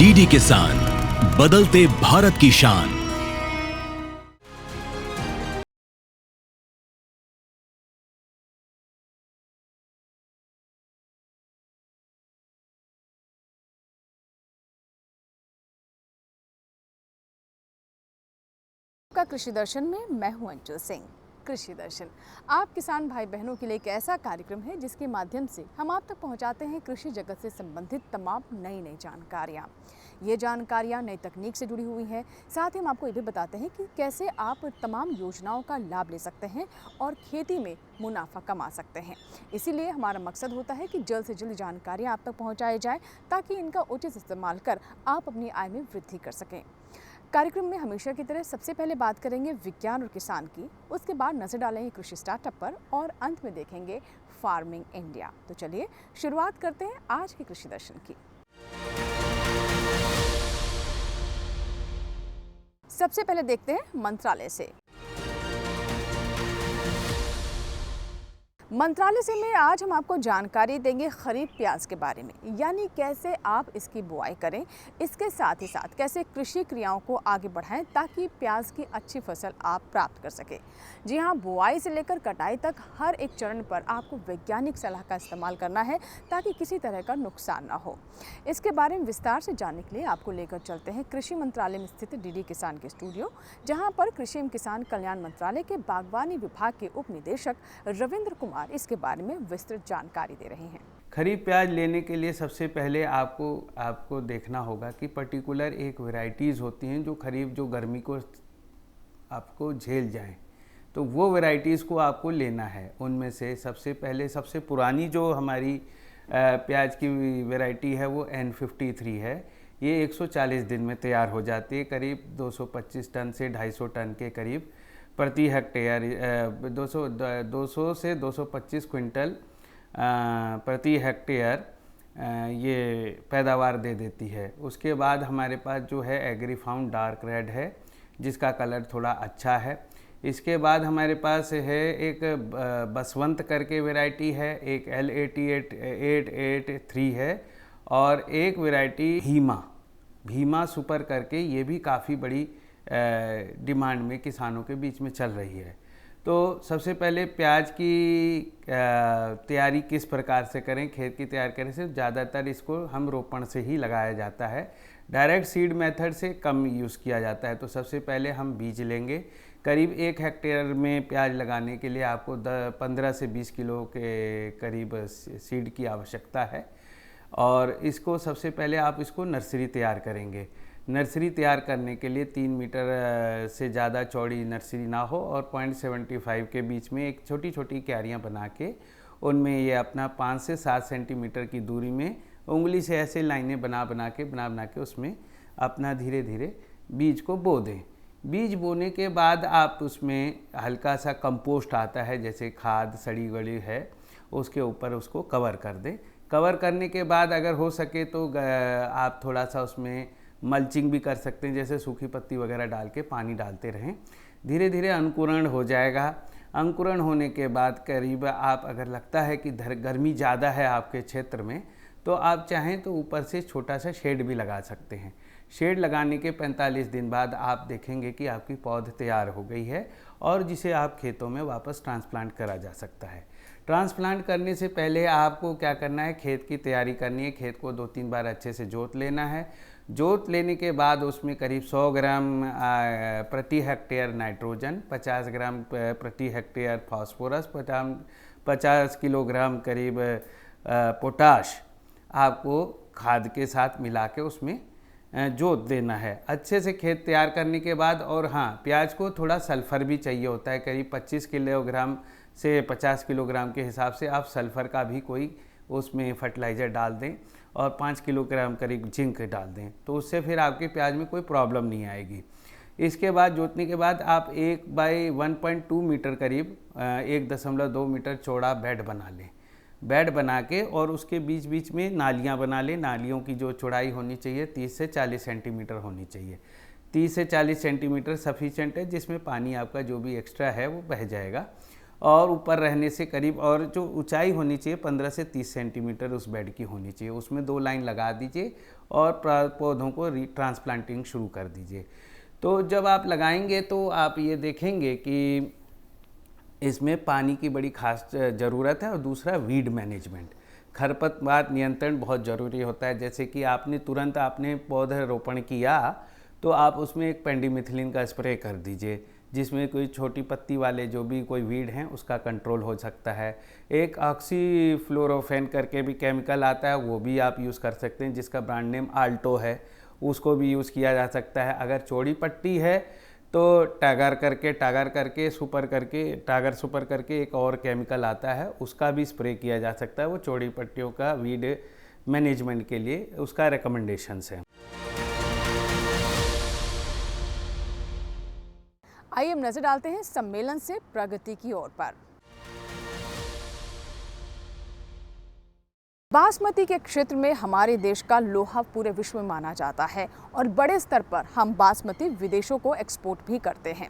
DD किसान, बदलते भारत की शान। का कृषि दर्शन में मैं हूं अंचल सिंह। कृषि दर्शन आप किसान भाई बहनों के लिए एक ऐसा कार्यक्रम है जिसके माध्यम से हम आप तक पहुंचाते हैं कृषि जगत से संबंधित तमाम नई जानकारियां। ये जानकारियां नई तकनीक से जुड़ी हुई हैं। साथ ही हम आपको ये भी बताते हैं कि कैसे आप तमाम योजनाओं का लाभ ले सकते हैं और खेती में मुनाफा कमा सकते हैं। इसीलिए हमारा मकसद होता है कि जल्द से जल्द जानकारियाँ आप तक पहुँचाई जाए ताकि इनका उचित इस्तेमाल कर आप अपनी आय में वृद्धि कर सकें। कार्यक्रम में हमेशा की तरह सबसे पहले बात करेंगे विज्ञान और किसान की, उसके बाद नजर डालेंगे कृषि स्टार्टअप पर और अंत में देखेंगे फार्मिंग इंडिया। तो चलिए शुरुआत करते हैं आज के कृषि दर्शन की। सबसे पहले देखते हैं मंत्रालय से। मंत्रालय से में आज हम आपको जानकारी देंगे खरीफ प्याज के बारे में, यानी कैसे आप इसकी बुआई करें, इसके साथ ही साथ कैसे कृषि क्रियाओं को आगे बढ़ाएं ताकि प्याज की अच्छी फसल आप प्राप्त कर सकें। जी हाँ, बुआई से लेकर कटाई तक हर एक चरण पर आपको वैज्ञानिक सलाह का इस्तेमाल करना है ताकि किसी तरह का नुकसान ना हो। इसके बारे में विस्तार से जानने के लिए आपको लेकर चलते हैं कृषि मंत्रालय में स्थित डीडी किसान के स्टूडियो, जहाँ पर कृषि एवं किसान कल्याण मंत्रालय के बागवानी विभाग के उप निदेशक रविंद्र कुमार इसके बारे में विस्तृत जानकारी दे रहे हैं। खरीफ प्याज लेने के लिए सबसे पहले आपको देखना होगा कि पर्टिकुलर एक वैरायटीज़ होती हैं जो खरीफ जो गर्मी को आपको झेल जाएं, तो वो वैरायटीज़ को आपको लेना है। उनमें से सबसे पहले सबसे पुरानी जो हमारी प्याज की वैरायटी है वो N53 है। ये 140 दिन में तैयार हो जाती है, करीब 225 टन से 250 टन के करीब प्रति हेक्टेयर, 200 से 225 क्विंटल प्रति हेक्टेयर ये पैदावार दे देती है। उसके बाद हमारे पास जो है एग्रीफाउंड डार्क रेड है जिसका कलर थोड़ा अच्छा है। इसके बाद हमारे पास है एक बसवंत करके वैरायटी है, एक L88 है और एक वैरायटी भीमा सुपर करके, ये भी काफ़ी बड़ी डिमांड में किसानों के बीच में चल रही है। तो सबसे पहले प्याज की तैयारी किस प्रकार से करें, खेत की तैयारी करने से ज़्यादातर इसको हम रोपण से ही लगाया जाता है, डायरेक्ट सीड मेथड से कम यूज़ किया जाता है। तो सबसे पहले हम बीज लेंगे। करीब 1 हेक्टेयर में प्याज लगाने के लिए आपको 15 से 20 किलो के करीब सीड की आवश्यकता है और इसको सबसे पहले आप इसको नर्सरी तैयार करेंगे। नर्सरी तैयार करने के लिए 3 मीटर से ज़्यादा चौड़ी नर्सरी ना हो और 0.75 के बीच में एक छोटी छोटी क्यारियाँ बना के उनमें ये अपना 5 से 7 सेंटीमीटर की दूरी में उंगली से ऐसे लाइनें बना के उसमें अपना धीरे धीरे बीज को बो दें। बीज बोने के बाद आप उसमें हल्का सा कंपोस्ट आता है, जैसे खाद सड़ी गली है, उसके ऊपर उसको कवर कर दें। कवर करने के बाद अगर हो सके तो आप थोड़ा सा उसमें मल्चिंग भी कर सकते हैं, जैसे सूखी पत्ती वगैरह डाल के पानी डालते रहें। धीरे धीरे अंकुरण हो जाएगा। अंकुरण होने के बाद करीब आप अगर लगता है कि गर्मी ज़्यादा है आपके क्षेत्र में, तो आप चाहें तो ऊपर से छोटा सा शेड भी लगा सकते हैं। शेड लगाने के 45 दिन बाद आप देखेंगे कि आपकी पौध तैयार हो गई है और जिसे आप खेतों में वापस ट्रांसप्लांट करा जा सकता है। ट्रांसप्लांट करने से पहले आपको क्या करना है, खेत की तैयारी करनी है। खेत को 2-3 बार अच्छे से जोत लेना है। जोत लेने के बाद उसमें करीब 100 ग्राम प्रति हेक्टेयर नाइट्रोजन, 50 ग्राम प्रति हेक्टेयर फास्फोरस, 50 किलोग्राम करीब पोटाश आपको खाद के साथ मिला के उसमें जोत देना है। अच्छे से खेत तैयार करने के बाद, और हाँ, प्याज को थोड़ा सल्फ़र भी चाहिए होता है, करीब 25 किलोग्राम से 50 किलोग्राम के हिसाब से आप सल्फ़र का भी कोई उसमें फर्टिलाइज़र डाल दें और 5 किलोग्राम करीब जिंक डाल दें, तो उससे फिर आपके प्याज में कोई प्रॉब्लम नहीं आएगी। इसके बाद जोतने के बाद आप 1/1.2 मीटर करीब 1.2 मीटर चौड़ा बेड बना लें। बेड बना के और उसके बीच बीच में नालियाँ बना लें। नालियों की जो चौड़ाई होनी चाहिए 30 से 40 सेंटीमीटर होनी चाहिए। 30 से 40 सेंटीमीटर सफिशेंट है, जिसमें पानी आपका जो भी एक्स्ट्रा है वो बह जाएगा। और ऊपर रहने से करीब, और जो ऊंचाई होनी चाहिए 15 से 30 सेंटीमीटर उस बेड की होनी चाहिए। उसमें 2 लाइन लगा दीजिए और पौधों को ट्रांसप्लांटिंग शुरू कर दीजिए। तो जब आप लगाएंगे तो आप ये देखेंगे कि इसमें पानी की बड़ी खास ज़रूरत है, और दूसरा वीड मैनेजमेंट, खरपतवार नियंत्रण बहुत ज़रूरी होता है। जैसे कि आपने पौधरोपण किया तो आप उसमें एक पेंडिमिथिलिन का स्प्रे कर दीजिए, जिसमें कोई छोटी पत्ती वाले जो भी कोई वीड हैं उसका कंट्रोल हो सकता है। एक ऑक्सीफ्लोरोफेन करके भी केमिकल आता है, वो भी आप यूज़ कर सकते हैं, जिसका ब्रांड नेम आल्टो है, उसको भी यूज़ किया जा सकता है। अगर चौड़ी पट्टी है तो टागर सुपर करके एक और केमिकल आता है, उसका भी स्प्रे किया जा सकता है। वो चौड़ी पट्टियों का वीड मैनेजमेंट के लिए उसका रिकमेंडेशंस है। आइए हम नजर डालते हैं सम्मेलन से प्रगति की ओर पर। बासमती के क्षेत्र में हमारे देश का लोहा पूरे विश्व में माना जाता है और बड़े स्तर पर हम बासमती विदेशों को एक्सपोर्ट भी करते हैं।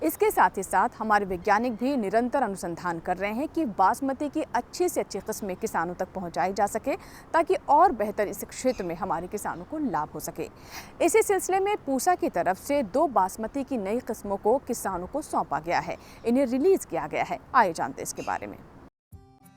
इसके साथ ही साथ हमारे वैज्ञानिक भी निरंतर अनुसंधान कर रहे हैं कि बासमती की अच्छी से अच्छी किस्में किसानों तक पहुंचाई जा सके, ताकि और बेहतर इस क्षेत्र में हमारे किसानों को लाभ हो सके। इसी सिलसिले में पूसा की तरफ से 2 बासमती की नई किस्मों को किसानों को सौंपा गया है, इन्हें रिलीज किया गया है। आइए जानते हैं इसके बारे में।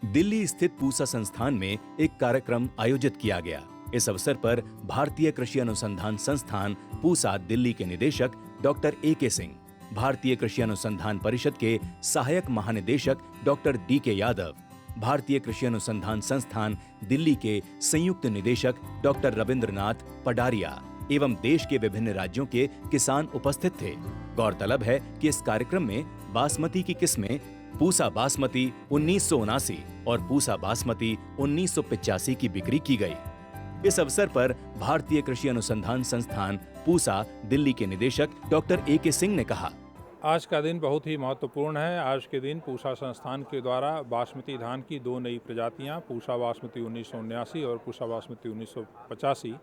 दिल्ली स्थित पूसा संस्थान में एक कार्यक्रम आयोजित किया गया। इस अवसर पर भारतीय कृषि अनुसंधान संस्थान पूसा दिल्ली के निदेशक डॉक्टर A.K. सिंह, भारतीय कृषि अनुसंधान परिषद के सहायक महानिदेशक डॉक्टर D.K. यादव, भारतीय कृषि अनुसंधान संस्थान दिल्ली के संयुक्त निदेशक डॉक्टर रविंद्रनाथ पडारिया एवं देश के विभिन्न राज्यों के किसान उपस्थित थे। गौरतलब है कि इस कार्यक्रम में बासमती की किस्में पूसा बासमती 1979 और पूसा बासमती 1985 की बिक्री की गई। इस अवसर पर भारतीय कृषि अनुसंधान संस्थान पूसा दिल्ली के निदेशक डॉक्टर A.K. सिंह ने कहा, आज का दिन बहुत ही महत्वपूर्ण है। आज के दिन पूसा संस्थान के द्वारा बासमती धान की 2 नई प्रजातियां, पूसा बासमती 1979 और पूसा बासमती 1985,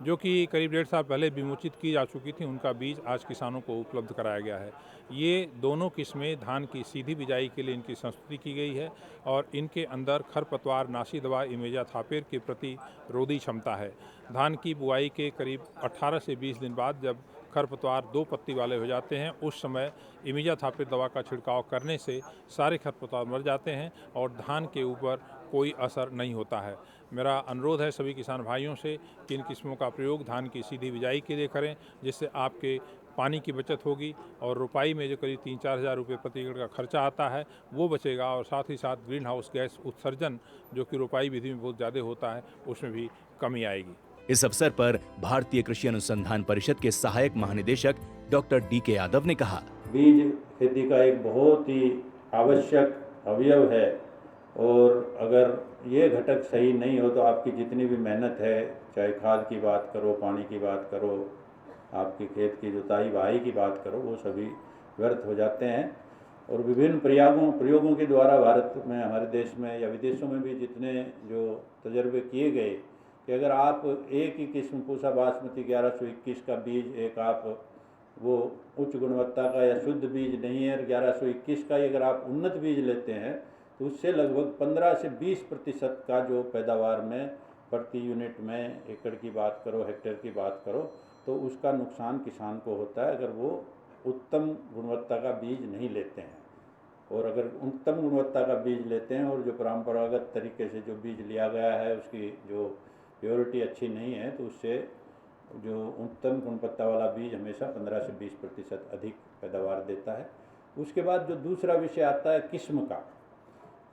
जो कि करीब 1.5 साल पहले विमोचित की जा चुकी थी, उनका बीज आज किसानों को उपलब्ध कराया गया है। ये दोनों किस्में धान की सीधी बिजाई के लिए इनकी संस्तुति की गई है और इनके अंदर खरपतवार नाशी दवा इमेजाथापेर के प्रति रोधी क्षमता है। धान की बुआई के करीब 18 से 20 दिन बाद जब खरपतवार 2 पत्ती वाले हो जाते हैं, उस समय इमेजाथापेर दवा का छिड़काव करने से सारे खरपतवार मर जाते हैं और धान के ऊपर कोई असर नहीं होता है। मेरा अनुरोध है सभी किसान भाइयों से कि इन किस्मों का प्रयोग धान की सीधी बिजाई के लिए करें, जिससे आपके पानी की बचत होगी और रुपाई में जो करीब 3-4 हज़ार रुपये प्रति एकड़ का खर्चा आता है वो बचेगा, और साथ ही साथ ग्रीन हाउस गैस उत्सर्जन जो कि रुपाई विधि में बहुत ज़्यादा होता है उसमें भी कमी आएगी। इस अवसर पर भारतीय कृषि अनुसंधान परिषद के सहायक महानिदेशक डॉक्टर D.K. यादव ने कहा, बीज खेती का एक बहुत ही आवश्यक अवयव है, और अगर ये घटक सही नहीं हो तो आपकी जितनी भी मेहनत है, चाहे खाद की बात करो, पानी की बात करो, आपकी खेत की जुताई बहाई की बात करो, वो सभी व्यर्थ हो जाते हैं। और विभिन्न प्रयोगों के द्वारा भारत में, हमारे देश में या विदेशों में भी जितने जो तजर्बे किए गए कि अगर आप एक ही किस्म पूसा बासमती 1121 का बीज, एक आप वो उच्च गुणवत्ता का या शुद्ध बीज नहीं है, 1121 का ही अगर आप उन्नत बीज लेते हैं तो उससे लगभग 15 से 20% का जो पैदावार में प्रति यूनिट में, एकड़ की बात करो, हेक्टेयर की बात करो, तो उसका नुकसान किसान को होता है अगर वो उत्तम गुणवत्ता का बीज नहीं लेते हैं। और अगर उत्तम गुणवत्ता का बीज लेते हैं और जो परंपरागत तरीके से जो बीज लिया गया है उसकी जो प्योरिटी अच्छी नहीं है, तो उससे जो उत्तम गुणवत्ता वाला बीज हमेशा 15 से 20% अधिक पैदावार देता है। उसके बाद जो दूसरा विषय आता है किस्म का,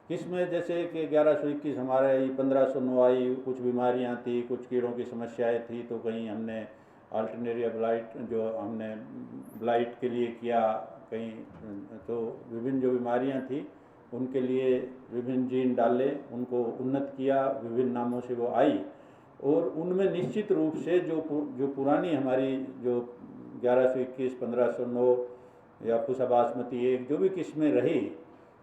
किस्म जैसे कि 1121 हमारे 1509 आई, कुछ बीमारियां थी, कुछ कीड़ों की समस्याएं थी, तो कहीं हमने अल्टरनेरिया ब्लाइट जो हमने ब्लाइट के लिए किया, कहीं तो विभिन्न जो बीमारियां थी उनके लिए विभिन्न जीन डाले, उनको उन्नत किया, विभिन्न नामों से वो आई। और उनमें निश्चित रूप से जो पुरानी हमारी जो 1121, 1509 या पूसा बासमती 1 जो भी किस्में रही,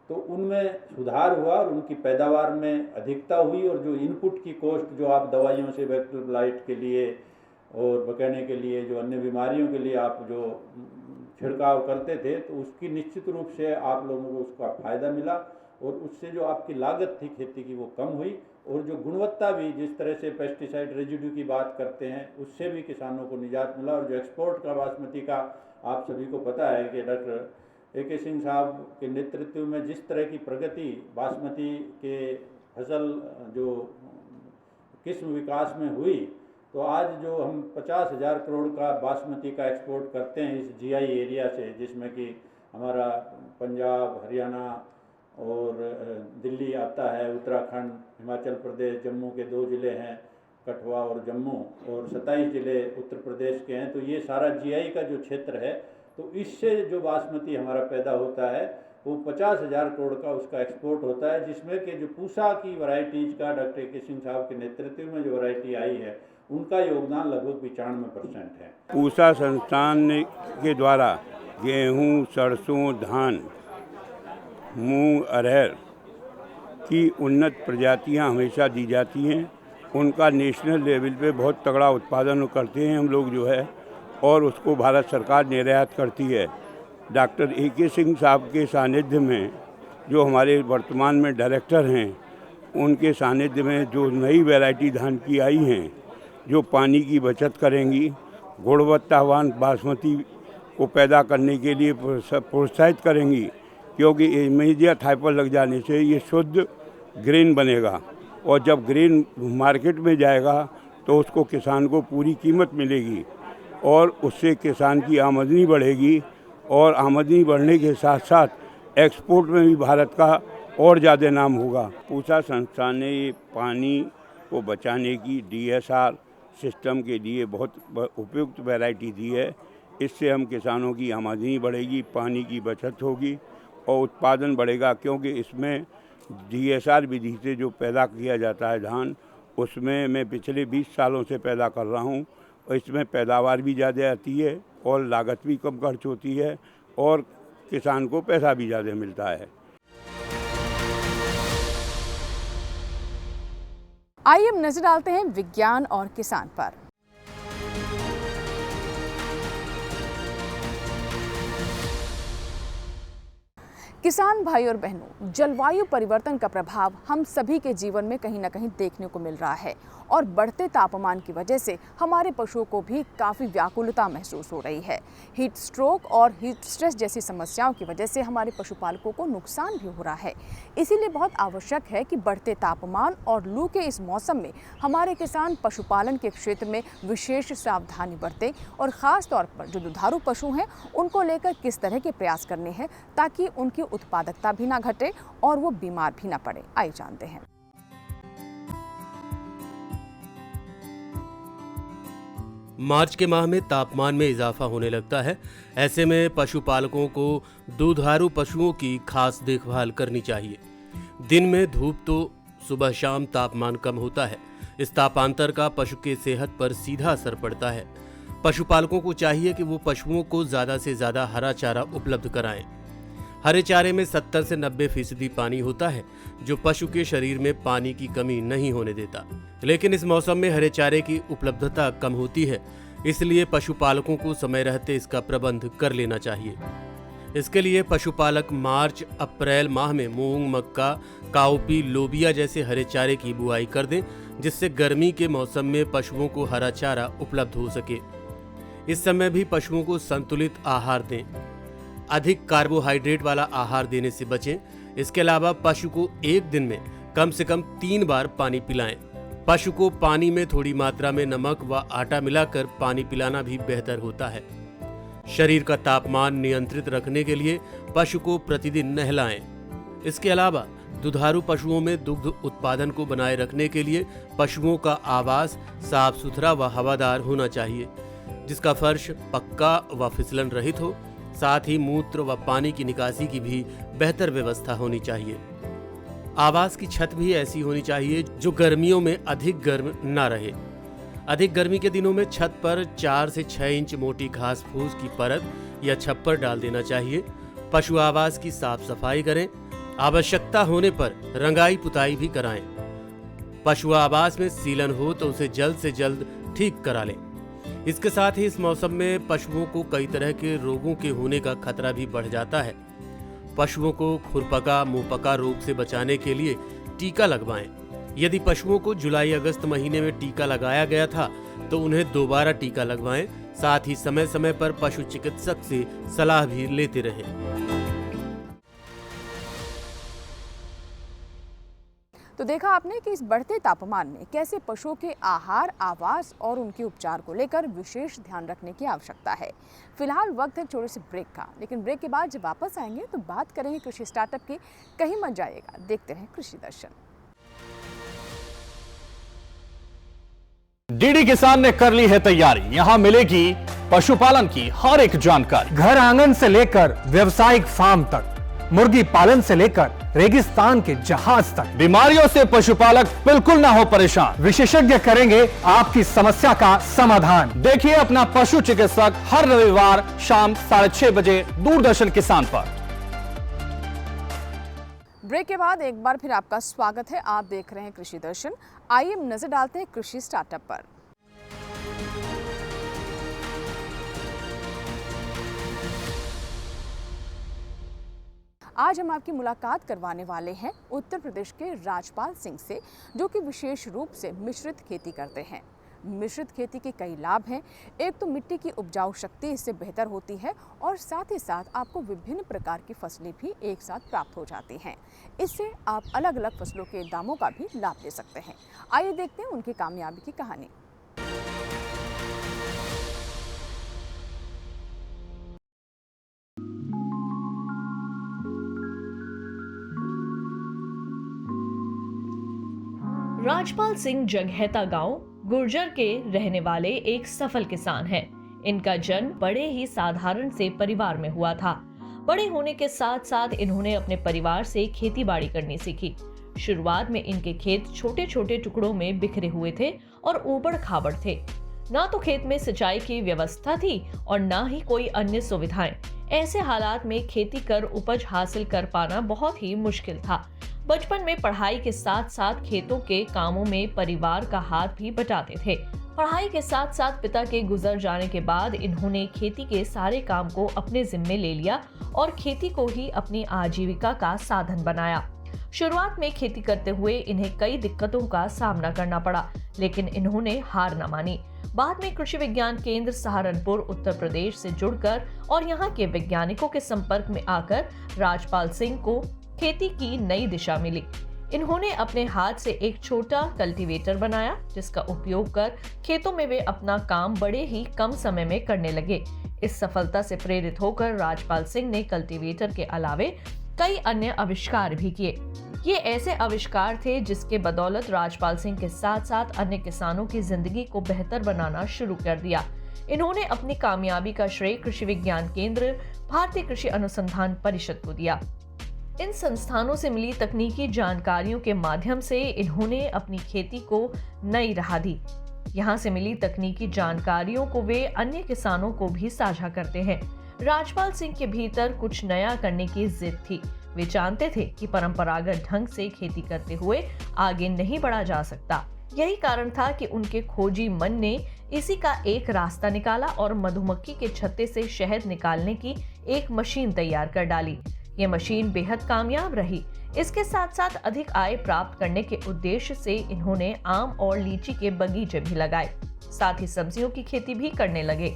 तो उनमें सुधार हुआ और उनकी पैदावार में अधिकता हुई। और जो इनपुट की कॉस्ट जो आप दवाइयों से बैक्टीरियल ब्लाइट के लिए और बकाने के लिए, जो अन्य बीमारियों के लिए आप जो छिड़काव करते थे, तो उसकी निश्चित रूप से आप लोगों को उसका फ़ायदा मिला और उससे जो आपकी लागत थी खेती की वो कम हुई, और जो गुणवत्ता भी, जिस तरह से पेस्टिसाइड रेजिड्यू की बात करते हैं, उससे भी किसानों को निजात मिला। और जो एक्सपोर्ट का बासमती का आप सभी को पता है कि डॉक्टर AK सिंह साहब के नेतृत्व में जिस तरह की प्रगति बासमती के फसल जो किस्म विकास में हुई, तो आज जो हम 50,000 करोड़ का बासमती का एक्सपोर्ट करते हैं इस GI एरिया से, जिसमें कि हमारा पंजाब, हरियाणा और दिल्ली आता है, उत्तराखंड, हिमाचल प्रदेश, जम्मू के 2 ज़िले हैं, कठुआ और जम्मू, और 27 ज़िले उत्तर प्रदेश के हैं। तो ये सारा GI का जो क्षेत्र है, तो इससे जो बासमती हमारा पैदा होता है वो 50,000 करोड़ का उसका एक्सपोर्ट होता है, जिसमें कि जो पूसा की वैरायटीज़ का डॉक्टर AK सिंह साहब के नेतृत्व में जो वैरायटी आई है, उनका योगदान लगभग 95% है। पूसा संस्थान के द्वारा गेहूं, सरसों, धान, मूंग, अरहर की उन्नत प्रजातियां हमेशा दी जाती हैं। उनका नेशनल लेवल पे बहुत तगड़ा उत्पादन करते हैं हम लोग जो है, और उसको भारत सरकार निर्यात करती है। डॉक्टर AK सिंह साहब के सानिध्य में, जो हमारे वर्तमान में डायरेक्टर हैं, उनके सानिध्य में जो नई वैरायटी धान की आई हैं, जो पानी की बचत करेंगी, गुणवत्तावान बासमती को पैदा करने के लिए प्रोत्साहित करेंगी, क्योंकि इमीडिएट हाइपर लग जाने से ये शुद्ध ग्रेन बनेगा, और जब ग्रेन मार्केट में जाएगा तो उसको किसान को पूरी कीमत मिलेगी, और उससे किसान की आमदनी बढ़ेगी, और आमदनी बढ़ने के साथ साथ एक्सपोर्ट में भी भारत का और ज़्यादा नाम होगा। पूसा संस्थान ने ये पानी को बचाने की DSR सिस्टम के लिए बहुत उपयुक्त वैरायटी दी है। इससे हम किसानों की आमदनी बढ़ेगी, पानी की बचत होगी और उत्पादन बढ़ेगा, क्योंकि इसमें DSR विधि से जो पैदा किया जाता है धान, उसमें मैं पिछले 20 सालों से पैदा कर रहा हूँ, और इसमें पैदावार भी ज़्यादा आती है और लागत भी कम खर्च होती है और किसान को पैसा भी ज़्यादा मिलता है। आइए अब नजर डालते हैं विज्ञान और किसान पर। किसान भाई और बहनों, जलवायु परिवर्तन का प्रभाव हम सभी के जीवन में कहीं ना कहीं देखने को मिल रहा है, और बढ़ते तापमान की वजह से हमारे पशुओं को भी काफ़ी व्याकुलता महसूस हो रही है। हीट स्ट्रोक और हीट स्ट्रेस जैसी समस्याओं की वजह से हमारे पशुपालकों को नुकसान भी हो रहा है। इसीलिए बहुत आवश्यक है कि बढ़ते तापमान और लू के इस मौसम में हमारे किसान पशुपालन के क्षेत्र में विशेष सावधानी बरतें, और ख़ास तौर पर जो दुधारू पशु हैं उनको लेकर किस तरह के प्रयास करने हैं ताकि उनकी उत्पादकता भी ना घटे और वो बीमार भी ना पड़े। आइए जानते हैं। मार्च के माह में तापमान में इजाफा होने लगता है। ऐसे में पशुपालकों को दुधारू पशुओं की खास देखभाल करनी चाहिए। दिन में धूप तो सुबह शाम तापमान कम होता है। इस तापांतर का पशु के सेहत पर सीधा असर पड़ता है। पशुपालकों को चाहिए कि वो पशुओं को ज़्यादा से ज़्यादा हरा चारा उपलब्ध कराएं। हरे चारे में 70 से 90% पानी होता है, जो पशु के शरीर में पानी की कमी नहीं होने देता। लेकिन इस मौसम में हरे चारे की उपलब्धता कम होती है, इसलिए पशुपालकों को समय रहते इसका प्रबंध कर लेना चाहिए। इसके लिए पशुपालक मार्च अप्रैल माह में मूंग, मक्का, काउपी, लोबिया जैसे हरे चारे की बुआई कर दें, जिससे गर्मी के मौसम में पशुओं को हरा चारा उपलब्ध हो सके। इस समय भी पशुओं को संतुलित आहार दें। अधिक कार्बोहाइड्रेट वाला आहार देने से बचें। इसके अलावा पशु को एक दिन में कम से कम 3 बार पानी पिलाएं। पशु को पानी में थोड़ी मात्रा में नमक व आटा मिलाकर पानी पिलाना भी बेहतर होता है। शरीर का तापमान नियंत्रित रखने के लिए पशु को प्रतिदिन नहलाएं। इसके अलावा दुधारू पशुओं में दुग्ध उत्पादन को बनाए रखने के लिए पशुओं का आवास साफ सुथरा व हवादार होना चाहिए, जिसका फर्श पक्का व फिसलन रहित हो। साथ ही मूत्र व पानी की निकासी की भी बेहतर व्यवस्था होनी चाहिए। आवास की छत भी ऐसी होनी चाहिए जो गर्मियों में अधिक गर्म न रहे। अधिक गर्मी के दिनों में छत पर 4 से 6 इंच मोटी घास फूस की परत या छप्पर डाल देना चाहिए। पशु आवास की साफ सफाई करें। आवश्यकता होने पर रंगाई पुताई भी कराएं। पशु आवास में सीलन हो तो उसे जल्द से जल्द ठीक करा लें। इसके साथ ही इस मौसम में पशुओं को कई तरह के रोगों के होने का खतरा भी बढ़ जाता है। पशुओं को खुरपका मुंहपका रोग से बचाने के लिए टीका लगवाएं। यदि पशुओं को जुलाई अगस्त महीने में टीका लगाया गया था तो उन्हें दोबारा टीका लगवाएं। साथ ही समय समय पर पशु चिकित्सक से सलाह भी लेते रहें। तो देखा आपने कि इस बढ़ते तापमान में कैसे पशुओं के आहार, आवास और उनके उपचार को लेकर विशेष ध्यान रखने की आवश्यकता है। फिलहाल वक्त है छोटे से ब्रेक का, लेकिन ब्रेक के बाद जब वापस आएंगे तो बात करेंगे कृषि स्टार्टअप की। कहीं मत जाइएगा, देखते रहें कृषि दर्शन। डीडी किसान ने कर ली है तैयारी। यहाँ मिलेगी पशुपालन की हर एक जानकारी, घर आंगन से लेकर व्यावसायिक फार्म तक, मुर्गी पालन से लेकर रेगिस्तान के जहाज तक। बीमारियों से पशुपालक बिल्कुल ना हो परेशान, विशेषज्ञ करेंगे आपकी समस्या का समाधान। देखिए अपना पशु चिकित्सक हर रविवार शाम 6:30 बजे दूरदर्शन किसान पर। ब्रेक के बाद एक बार फिर आपका स्वागत है। आप देख रहे हैं कृषि दर्शन। आइए नजर डालते हैं कृषि स्टार्टअप पर। आज हम आपकी मुलाकात करवाने वाले हैं उत्तर प्रदेश के राजपाल सिंह से, जो कि विशेष रूप से मिश्रित खेती करते हैं। मिश्रित खेती के कई लाभ हैं। एक तो मिट्टी की उपजाऊ शक्ति इससे बेहतर होती है और साथ ही साथ आपको विभिन्न प्रकार की फसलें भी एक साथ प्राप्त हो जाती हैं। इससे आप अलग अलग फसलों के दामों का भी लाभ ले सकते हैं। आइए देखते हैं उनकी कामयाबी की कहानी। राजपाल सिंह जगहैता गांव गुर्जर के रहने वाले एक सफल किसान हैं। इनका जन्म बड़े ही साधारण से परिवार में हुआ था। बड़े होने के साथ साथ इन्होंने अपने परिवार से खेती बाड़ी करनी सीखी। शुरुआत में इनके खेत छोटे छोटे टुकड़ों में बिखरे हुए थे और ऊबड़ खाबड़ थे। ना तो खेत में सिंचाई की व्यवस्था थी और ना ही कोई अन्य सुविधाएं। ऐसे हालात में खेती कर उपज हासिल कर पाना बहुत ही मुश्किल था। बचपन में पढ़ाई के साथ साथ खेतों के कामों में परिवार का हाथ भी बटाते थे। पढ़ाई के साथ साथ पिता के गुजर जाने के बाद इन्होंने खेती के सारे काम को अपने जिम्मे ले लिया और खेती को ही अपनी आजीविका का साधन बनाया। शुरुआत में खेती करते हुए इन्हें कई दिक्कतों का सामना करना पड़ा, लेकिन इन्होंने हार न मानी। बाद में कृषि विज्ञान केंद्र सहारनपुर उत्तर प्रदेश से जुड़कर और यहाँ के वैज्ञानिकों के संपर्क में आकर राजपाल सिंह को खेती की नई दिशा मिली। इन्होंने अपने हाथ से एक छोटा कल्टीवेटर बनाया, जिसका उपयोग कर खेतों में वे अपना काम बड़े ही कम समय में करने लगे। इस सफलता से प्रेरित होकर राजपाल सिंह ने कल्टीवेटर के अलावे कई अन्य आविष्कार भी किए। ये ऐसे आविष्कार थे जिसके बदौलत राजपाल सिंह के साथ साथ अन्य किसानों की जिंदगी को बेहतर बनाना शुरू कर दिया। इन्होंने अपनी कामयाबी का श्रेय कृषि विज्ञान केंद्र, भारतीय कृषि अनुसंधान परिषद को दिया। इन संस्थानों से मिली तकनीकी जानकारियों के माध्यम से इन्होंने अपनी खेती को नई राह दी। यहाँ से मिली तकनीकी जानकारियों को वे अन्य किसानों को भी साझा करते हैं। राजपाल सिंह के भीतर कुछ नया करने की जिद थी। वे जानते थे कि परंपरागत ढंग से खेती करते हुए आगे नहीं बढ़ा जा सकता। यही कारण था कि उनके खोजी मन ने इसी का एक रास्ता निकाला और मधुमक्खी के छत्ते से शहद निकालने की एक मशीन तैयार कर डाली। ये मशीन बेहद कामयाब रही। इसके साथ साथ अधिक आय प्राप्त करने के उद्देश्य से इन्होंने आम और लीची के बगीचे भी लगाए। साथ ही सब्जियों की खेती भी करने लगे।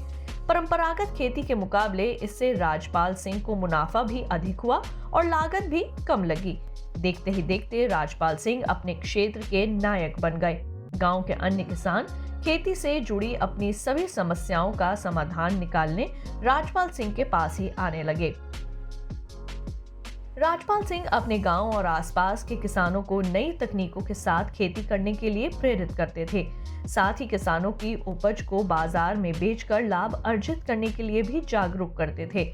परंपरागत खेती के मुकाबले इससे राजपाल सिंह को मुनाफा भी अधिक हुआ और लागत भी कम लगी। देखते ही देखते राजपाल सिंह अपने क्षेत्र के नायक बन गए। गांव के अन्य किसान खेती से जुड़ी अपनी सभी समस्याओं का समाधान निकालने राजपाल सिंह के पास ही आने लगे। राजपाल सिंह अपने गांव और आसपास के किसानों को नई तकनीकों के साथ खेती करने के लिए प्रेरित करते थे। साथ ही किसानों की उपज को बाजार में बेचकर लाभ अर्जित करने के लिए भी जागरूक करते थे।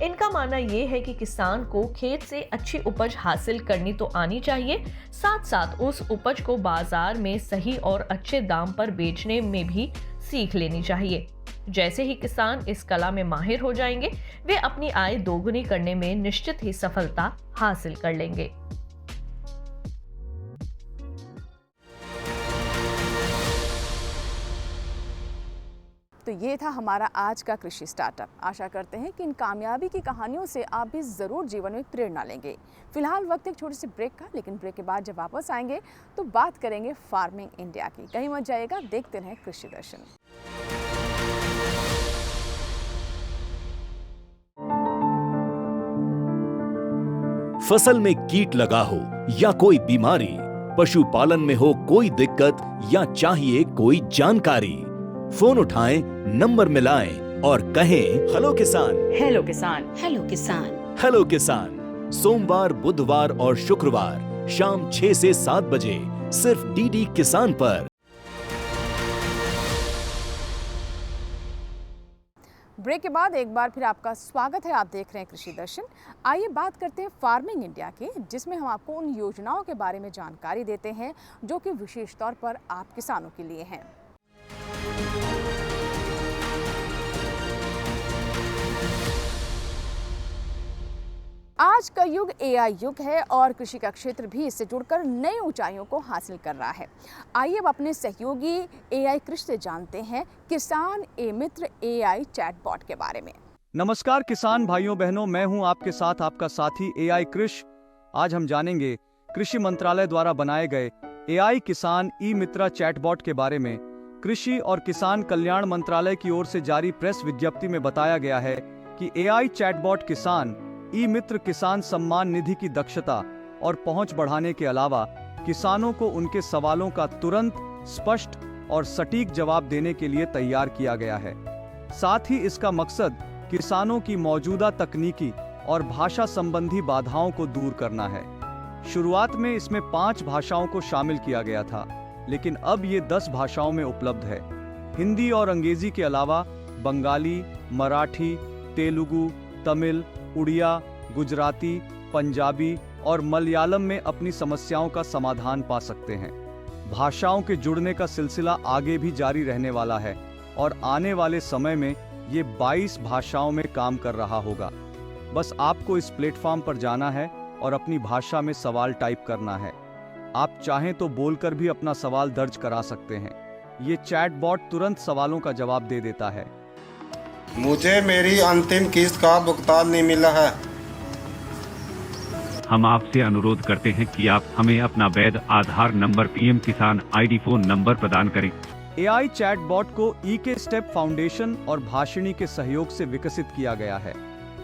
इनका मानना ये है कि किसान को खेत से अच्छी उपज हासिल करनी तो आनी चाहिए, साथ साथ उस उपज को बाजार में सही और अच्छे दाम पर बेचने में भी सीख लेनी चाहिए। जैसे ही किसान इस कला में माहिर हो जाएंगे, वे अपनी आय दोगुनी करने में निश्चित ही सफलता हासिल कर लेंगे। तो ये था हमारा आज का कृषि स्टार्टअप। आशा करते हैं कि इन कामयाबी की कहानियों से आप भी ज़रूर जीवन में प्रेरणा लेंगे। फिलहाल वक्त एक छोटे से ब्रेक का, लेकिन ब्रेक के बाद जब वापस आएंगे तो बात करेंगे फार्मिंग इंडिया की। कहीं मत जाइएगा, देखते रहें कृषि दर्शन। फसल में कीट लगा हो या कोई बीमारी, पशुपालन में हो कोई दिक्कत या चाहिए कोई जानकारी, फोन उठाएं, नंबर मिलाएं और कहें हेलो किसान। हेलो किसान, हेलो किसान, हेलो किसान। सोमवार, बुधवार और शुक्रवार शाम 6 से 7 बजे सिर्फ डीडी किसान पर। ब्रेक के बाद एक बार फिर आपका स्वागत है। आप देख रहे हैं कृषि दर्शन। आइए बात करते हैं फार्मिंग इंडिया के, जिसमें हम आपको उन योजनाओं के बारे में जानकारी देते हैं जो कि विशेष तौर पर आप किसानों के लिए हैं। आज का युग एआई युग है और कृषि का क्षेत्र भी इससे जुड़कर नई ऊंचाइयों को हासिल कर रहा है। आइए अब अपने सहयोगी एआई कृषि से जानते हैं किसान ए मित्र एआई चैटबॉट के बारे में। नमस्कार किसान भाइयों बहनों, मैं हूं आपके साथ आपका साथी एआई कृषि। आज हम जानेंगे कृषि मंत्रालय द्वारा बनाए गए एआई किसान ई मित्रा चैटबॉट के बारे में। कृषि और किसान कल्याण मंत्रालय की ओर से जारी प्रेस विज्ञप्ति में बताया गया है कि एआई चैटबॉट किसान ई मित्र किसान सम्मान निधि की दक्षता और पहुंच बढ़ाने के अलावा किसानों को उनके सवालों का तुरंत, स्पष्ट और सटीक जवाब देने के लिए तैयार किया गया है। साथ ही इसका मकसद किसानों की मौजूदा तकनीकी और भाषा संबंधी बाधाओं को दूर करना है। शुरुआत में इसमें 5 भाषाओं को शामिल किया गया था, लेकिन अब ये 10 भाषाओं में उपलब्ध है। हिंदी और अंग्रेजी के अलावा बंगाली, मराठी, तेलुगु, तमिल, उड़िया, गुजराती, पंजाबी और मलयालम में अपनी समस्याओं का समाधान पा सकते हैं। भाषाओं के जुड़ने का सिलसिला आगे भी जारी रहने वाला है और आने वाले समय में ये 22 भाषाओं में काम कर रहा होगा। बस आपको इस प्लेटफॉर्म पर जाना है और अपनी भाषा में सवाल टाइप करना है। आप चाहें तो बोलकर भी अपना सवाल दर्ज करा सकते हैं। ये चैटबॉट तुरंत सवालों का जवाब दे देता है। मुझे मेरी अंतिम किस्त का भुगतान नहीं मिला है। हम आपसे अनुरोध करते हैं कि आप हमें अपना वैध आधार नंबर, पीएम किसान आईडी, फोन नंबर प्रदान करें। एआई चैटबॉट को ईके स्टेप फाउंडेशन और भाषिणी के सहयोग से विकसित किया गया है।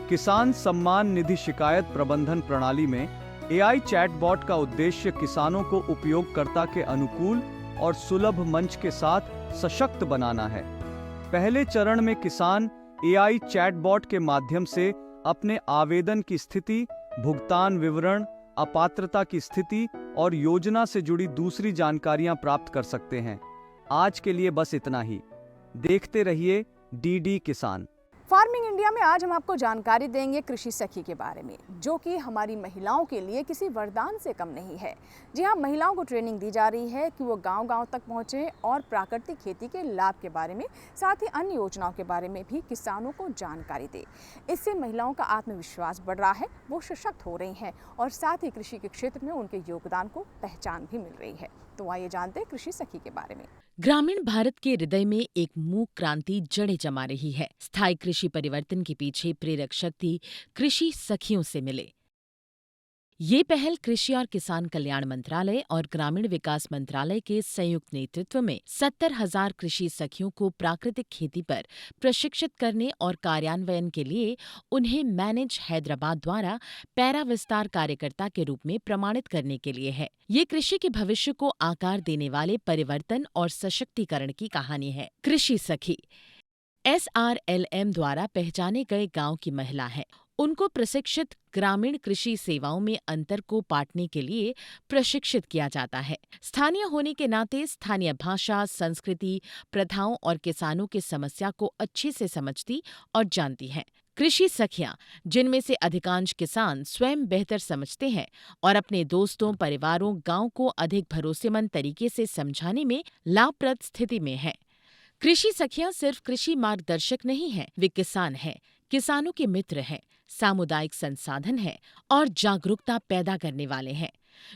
किसान सम्मान निधि शिकायत प्रबंधन प्रणाली में एआई चैटबॉट का उद्देश्य किसानों को उपयोगकर्ता के अनुकूल और सुलभ मंच के साथ सशक्त बनाना है। पहले चरण में किसान एआई चैटबॉट के माध्यम से अपने आवेदन की स्थिति, भुगतान विवरण, अपात्रता की स्थिति और योजना से जुड़ी दूसरी जानकारियां प्राप्त कर सकते हैं। आज के लिए बस इतना ही। देखते रहिए डीडी किसान। फार्मिंग इंडिया में आज हम आपको जानकारी देंगे कृषि सखी के बारे में, जो कि हमारी महिलाओं के लिए किसी वरदान से कम नहीं है। जी हाँ, महिलाओं को ट्रेनिंग दी जा रही है कि वो गांव-गांव तक पहुंचे और प्राकृतिक खेती के लाभ के बारे में, साथ ही अन्य योजनाओं के बारे में भी किसानों को जानकारी दे। इससे महिलाओं का आत्मविश्वास बढ़ रहा है, वो सशक्त हो रही हैं और साथ ही कृषि के क्षेत्र में उनके योगदान को पहचान भी मिल रही है। तो आइए जानते हैं कृषि सखी के बारे में। ग्रामीण भारत के हृदय में एक मूक क्रांति जड़ें जमा रही है। स्थायी कृषि परिवर्तन के पीछे प्रेरक शक्ति कृषि सखियों से मिले। ये पहल कृषि और किसान कल्याण मंत्रालय और ग्रामीण विकास मंत्रालय के संयुक्त नेतृत्व में 70,000 कृषि सखियों को प्राकृतिक खेती पर प्रशिक्षित करने और कार्यान्वयन के लिए उन्हें मैनेज हैदराबाद द्वारा पैरा विस्तार कार्यकर्ता के रूप में प्रमाणित करने के लिए है। ये कृषि के भविष्य को आकार देने वाले परिवर्तन और सशक्तिकरण की कहानी है। कृषि सखी SRLM द्वारा पहचाने गए गांव की महिला है। उनको प्रशिक्षित ग्रामीण कृषि सेवाओं में अंतर को पाटने के लिए प्रशिक्षित किया जाता है। स्थानीय होने के नाते स्थानीय भाषा, संस्कृति, प्रथाओं और किसानों की समस्या को अच्छे से समझती और जानती हैं। कृषि सखियां, जिनमें से अधिकांश किसान स्वयं बेहतर समझते हैं और अपने दोस्तों, परिवारों, गांव को अधिक भरोसेमंद तरीके से समझाने में लाभप्रद स्थिति में हैं। कृषि सखियां सिर्फ कृषि मार्गदर्शक नहीं हैं, वे किसान हैं, किसानों के मित्र हैं, सामुदायिक संसाधन है और जागरूकता पैदा करने वाले हैं,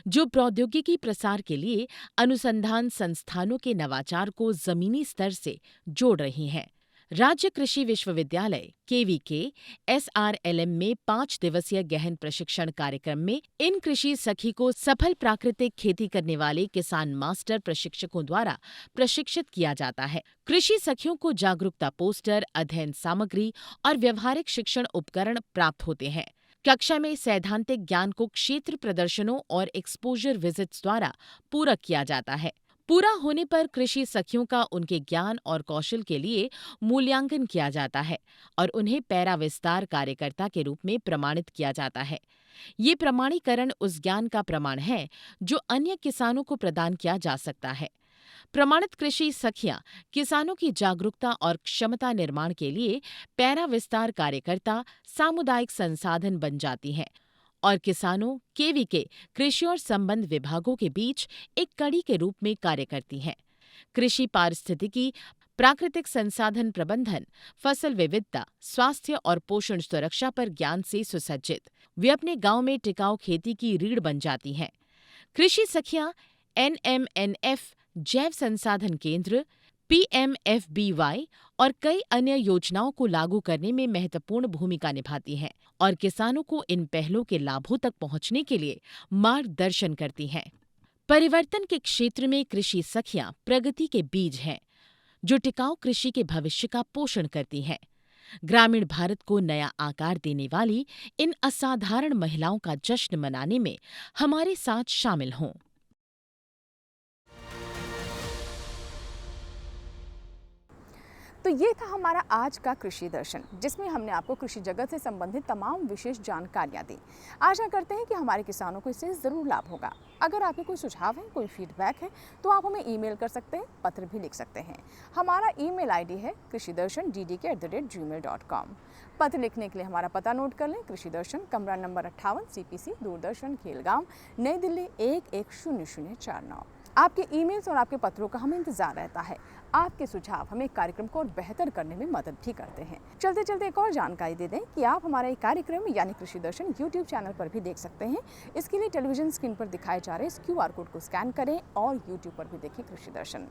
जो प्रौद्योगिकी प्रसार के लिए अनुसंधान संस्थानों के नवाचार को जमीनी स्तर से जोड़ रही हैं। राज्य कृषि विश्वविद्यालय केवीके SRLM में 5 दिवसीय गहन प्रशिक्षण कार्यक्रम में इन कृषि सखी को सफल प्राकृतिक खेती करने वाले किसान मास्टर प्रशिक्षकों द्वारा प्रशिक्षित किया जाता है। कृषि सखियों को जागरूकता पोस्टर, अध्ययन सामग्री और व्यवहारिक शिक्षण उपकरण प्राप्त होते हैं। कक्षा में सैद्धांतिक ज्ञान को क्षेत्र प्रदर्शनों और एक्सपोजर विजिट्स द्वारा पूरक किया जाता है। पूरा होने पर कृषि सखियों का उनके ज्ञान और कौशल के लिए मूल्यांकन किया जाता है और उन्हें पैरा विस्तार कार्यकर्ता के रूप में प्रमाणित किया जाता है। ये प्रमाणीकरण उस ज्ञान का प्रमाण है जो अन्य किसानों को प्रदान किया जा सकता है। प्रमाणित कृषि सखियां किसानों की जागरूकता और क्षमता निर्माण के लिए पैरा विस्तार कार्यकर्ता, सामुदायिक संसाधन बन जाती हैं और किसानों, केवीके, कृषि और संबंध विभागों के बीच एक कड़ी के रूप में कार्य करती हैं। कृषि पारिस्थितिकी, प्राकृतिक संसाधन प्रबंधन, फसल विविधता, स्वास्थ्य और पोषण सुरक्षा पर ज्ञान से सुसज्जित वे अपने गांव में टिकाऊ खेती की रीढ़ बन जाती हैं। कृषि सखियां NMNF जैव संसाधन केंद्र, PMFBY और कई अन्य योजनाओं को लागू करने में महत्वपूर्ण भूमिका निभाती हैं और किसानों को इन पहलों के लाभों तक पहुंचने के लिए मार्गदर्शन करती हैं। परिवर्तन के क्षेत्र में कृषि सखियां प्रगति के बीज हैं, जो टिकाऊ कृषि के भविष्य का पोषण करती हैं। ग्रामीण भारत को नया आकार देने वाली इन असाधारण महिलाओं का जश्न मनाने में हमारे साथ शामिल हों। तो ये था हमारा आज का कृषि दर्शन, जिसमें हमने आपको कृषि जगत से संबंधित तमाम विशेष जानकारियाँ दी। आशा करते हैं कि हमारे किसानों को इससे ज़रूर लाभ होगा। अगर आपके कोई सुझाव है, कोई फीडबैक है, तो आप हमें ईमेल कर सकते हैं, पत्र भी लिख सकते हैं। हमारा ईमेल ID है krishidarshan@gmail.com। पत्र लिखने के लिए हमारा पता नोट कर लें। कृषि दर्शन, कमरा नंबर 58, CPC, दूरदर्शन, खेलगांव, नई दिल्ली 110049। आपके ईमेल्स और आपके पत्रों का हमें इंतजार रहता है। आपके सुझाव हमें कार्यक्रम को और बेहतर करने में मदद भी करते हैं। चलते चलते एक और जानकारी दे दें कि आप हमारा ये कार्यक्रम यानी कृषि दर्शन YouTube चैनल पर भी देख सकते हैं। इसके लिए टेलीविजन स्क्रीन पर दिखाए जा रहे इस QR कोड को स्कैन करें और YouTube पर भी देखें कृषि दर्शन।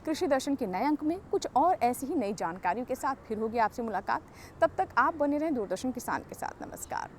कृषि दर्शन के नए अंक में कुछ और ऐसी ही नई जानकारियों के साथ फिर होगी आपसे मुलाकात। तब तक आप बने रहें दूरदर्शन किसान के साथ। नमस्कार।